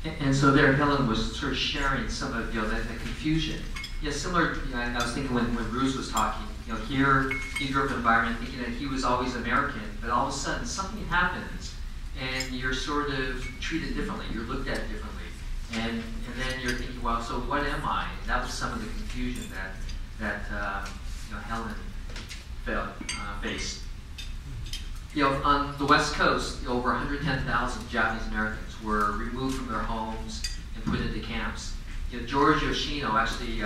And so there, Helen was sort of sharing some of that confusion. Yeah, similar. I was thinking when Bruce was talking. Here he grew up in an environment thinking that he was always American, but all of a sudden something happens, and you're sort of treated differently. You're looked at differently, and then you're thinking, well, so what am I? And that was some of the confusion that Helen faced. On the West Coast, over 110,000 Japanese Americans were removed from their homes and put into camps. George Yoshino actually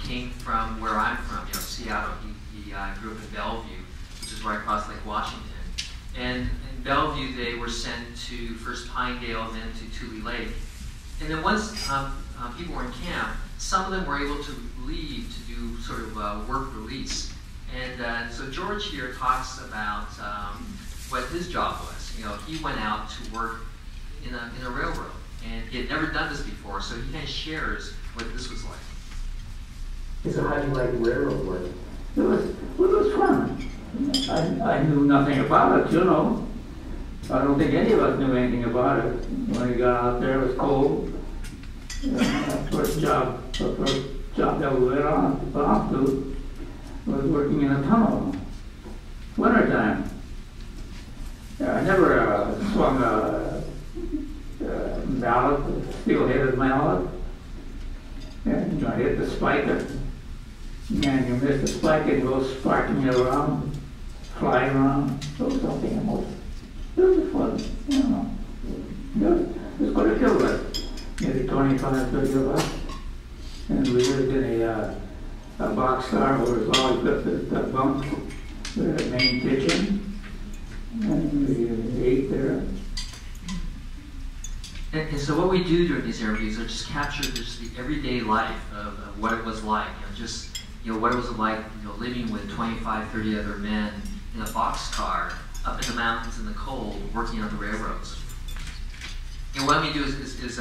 came from where I'm from, Seattle. He grew up in Bellevue, which is right across Lake Washington. And in Bellevue, they were sent to first Pinedale, then to Tule Lake. And then once people were in camp, some of them were able to leave to do sort of work release. And so George here talks about what his job was. He went out to work in a railroad, and he had never done this before, so he kind of shares what this was like. So how do you like railroad work? It was fun. I knew nothing about it, I don't think any of us knew anything about it. When we got out there, it was cold. The first job that we went on to was working in a tunnel. Wintertime. I never swung a mallet, steel-headed mallet. And I hit the spiker. And you miss the spike, it goes sparking around, flying around, so something else. It was fun, It was quite a few of us, maybe 25, 30 of us. And we lived in a boxcar where it was all equipped with a bunk with a main kitchen. And we ate there. And so what we do during these interviews are just capture just the everyday life of what it was like, what it was like, living with 25, 30 other men in a boxcar up in the mountains in the cold, working on the railroads. What I'm going to do is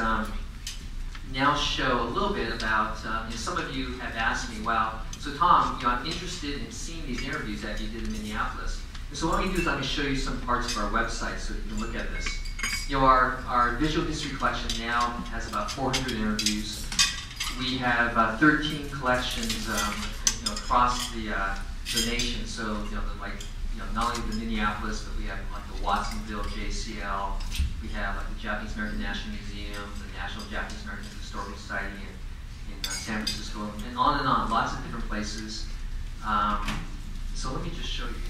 now show a little bit about, some of you have asked me, well, so Tom, I'm interested in seeing these interviews that you did in Minneapolis. And so what I'm going to do is I'm going to show you some parts of our website so you can look at this. Our visual history collection now has about 400 interviews. We have 13 collections across the nation. So not only the Minneapolis, but we have like the Watsonville JCL. We have like the Japanese American National Museum, the National Japanese American Historical Society in San Francisco, and on. Lots of different places. So let me just show you.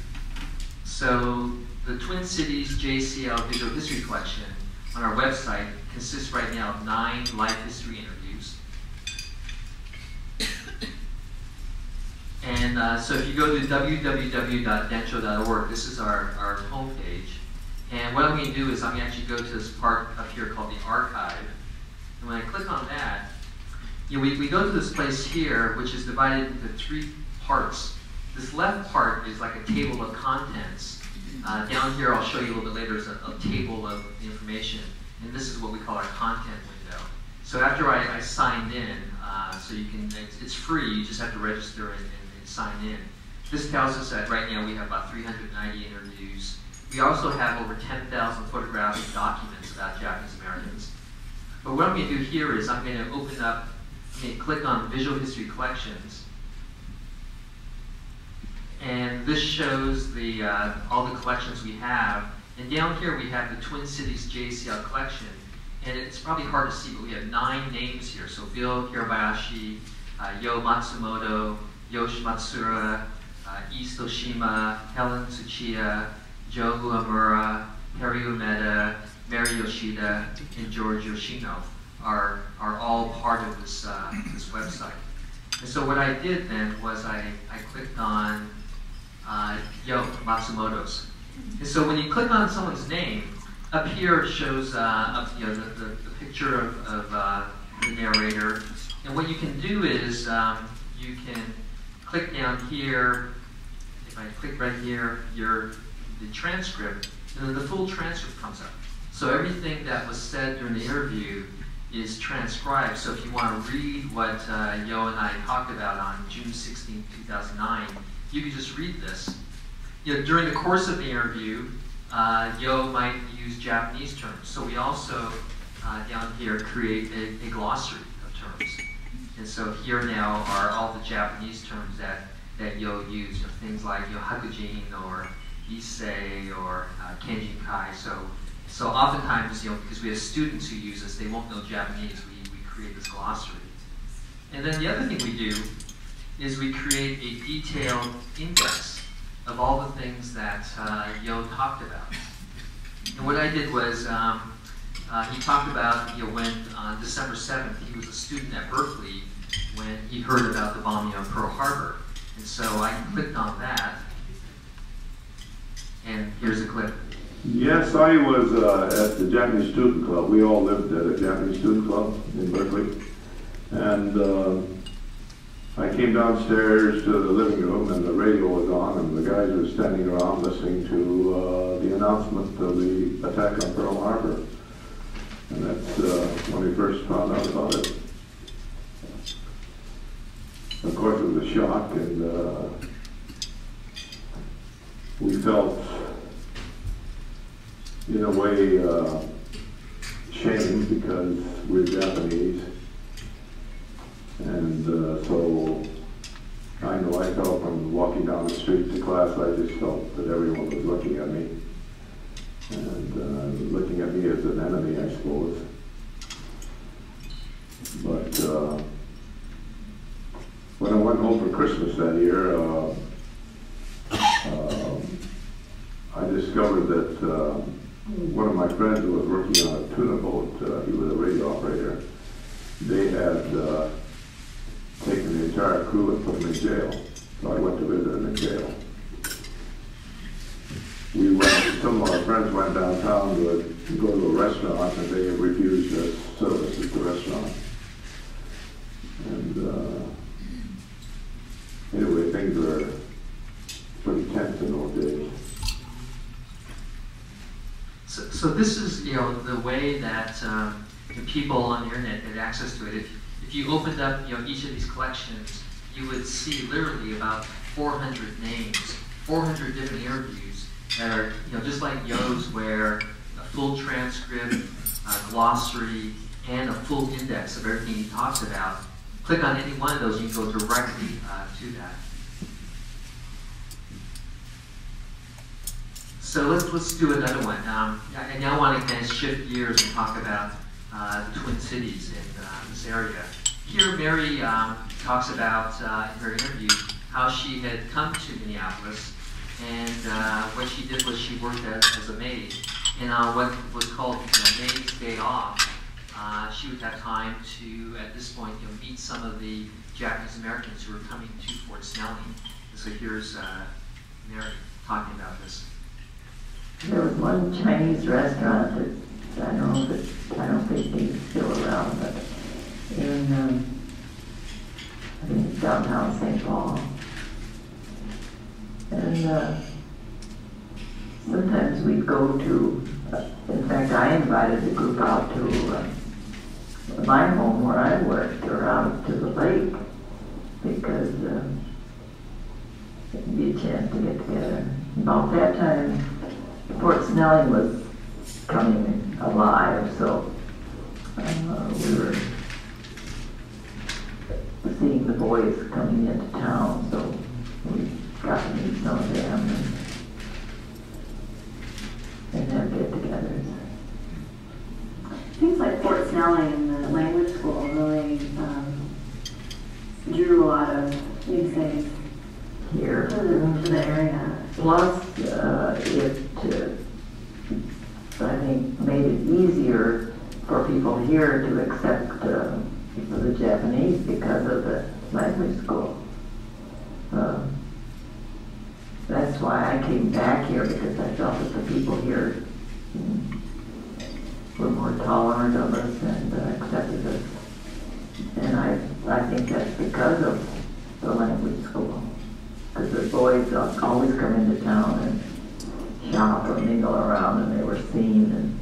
So the Twin Cities JCL Visual History Collection on our website consists right now of 9 life history interviews. And so if you go to www.dencho.org, this is our homepage. And what I'm going to do is I'm going to actually go to this part up here called the archive. And when I click on that, we go to this place here, which is divided into 3 parts. This left part is like a table of contents. Down here, I'll show you a little bit later, is a table of information. And this is what we call our content window. So after I signed in, so you can, it's free, you just have to register and sign in. This tells us that right now we have about 390 interviews. We also have over 10,000 photographic documents about Japanese Americans. But what I'm going to do here is I'm going to open up, I'm going to click on Visual History Collections. And this shows the all the collections we have. And down here we have the Twin Cities JCL collection. And it's probably hard to see, but we have 9 names here. So Bill Hirabayashi, Yo Matsumoto, Yoshi Matsura, East Oshima, Helen Tsuchiya, Joe Uemura, Harry Umeda, Mary Yoshida, and George Yoshino are all part of this this website. And so what I did then was I clicked on Yo Matsumoto's. And so when you click on someone's name, up here it shows the picture of the narrator. And what you can do is you can click down here. If I click right here, the transcript, and then the full transcript comes up. So everything that was said during the interview is transcribed. So if you want to read what Yo and I talked about on June 16, 2009, you can just read this. During the course of the interview, Yo might use Japanese terms. So we also down here create a glossary of terms. And so here now are all the Japanese terms that you'll use, things like hakujin or issei or kenjin kai. So oftentimes, because we have students who use this, they won't know Japanese. We create this glossary. And then the other thing we do is we create a detailed index of all the things that Yo talked about. And what I did was, he talked about when on December 7th, he was a student at Berkeley when he heard about the bombing of Pearl Harbor. And so I clicked on that, and here's a clip. Yes, I was at the Japanese Student Club. We all lived at a Japanese Student Club in Berkeley. And I came downstairs to the living room, and the radio was on, and the guys were standing around listening to the announcement of the attack on Pearl Harbor. And that's when we first found out about it. Of course, it was a shock, and we felt, in a way, shamed because we're Japanese. And so I know I felt from walking down the street to class, I just felt that everyone was looking at me. And looking at me as an enemy, I suppose. But when I went home for Christmas that year, I discovered that one of my friends who was working on a tuna boat, he was a radio operator, they had taken the entire crew and put them in jail. So I went to visit them in jail. Some of our friends went downtown to go to a restaurant, and they refused us service at the restaurant. And anyway, things were pretty tense in those days. So this is, the way that people on the internet get access to it. If you opened up, each of these collections, you would see literally about 400 names, 400 different interviews that are, just like Yo's, where a full transcript, a glossary, and a full index of everything he talks about. Click on any one of those, you can go directly to that. So let's do another one. I now want to kind of shift gears and talk about the Twin Cities in this area. Here, Mary talks about in her interview how she had come to Minneapolis, and what she did was she worked as a maid. And on what was called Maid's Day Off, she would have time to, at this point, meet some of the Japanese Americans who were coming to Fort Snelling. And so here's Mary talking about this. There was one Chinese restaurant that I don't think he's still around, but in I think it's downtown St. Paul. And sometimes we'd go to, in fact I invited the group out to my home where I worked, or out to the lake, because it'd be a chance to get together. About that time, Fort Snelling was coming alive, so we were seeing the boys coming into town, so we got to meet some of them and have get-togethers. Things like Fort Snelling and the language school really drew a lot of new things Here. to the area. Plus, it, I think, made it easier for people here to accept the Japanese because of the language school. That's why I came back here, because I felt that the people here were more tolerant of us and accepted us. And I think that's because of the language school. Because the boys always come into town and shop or mingle around, and they were seen, and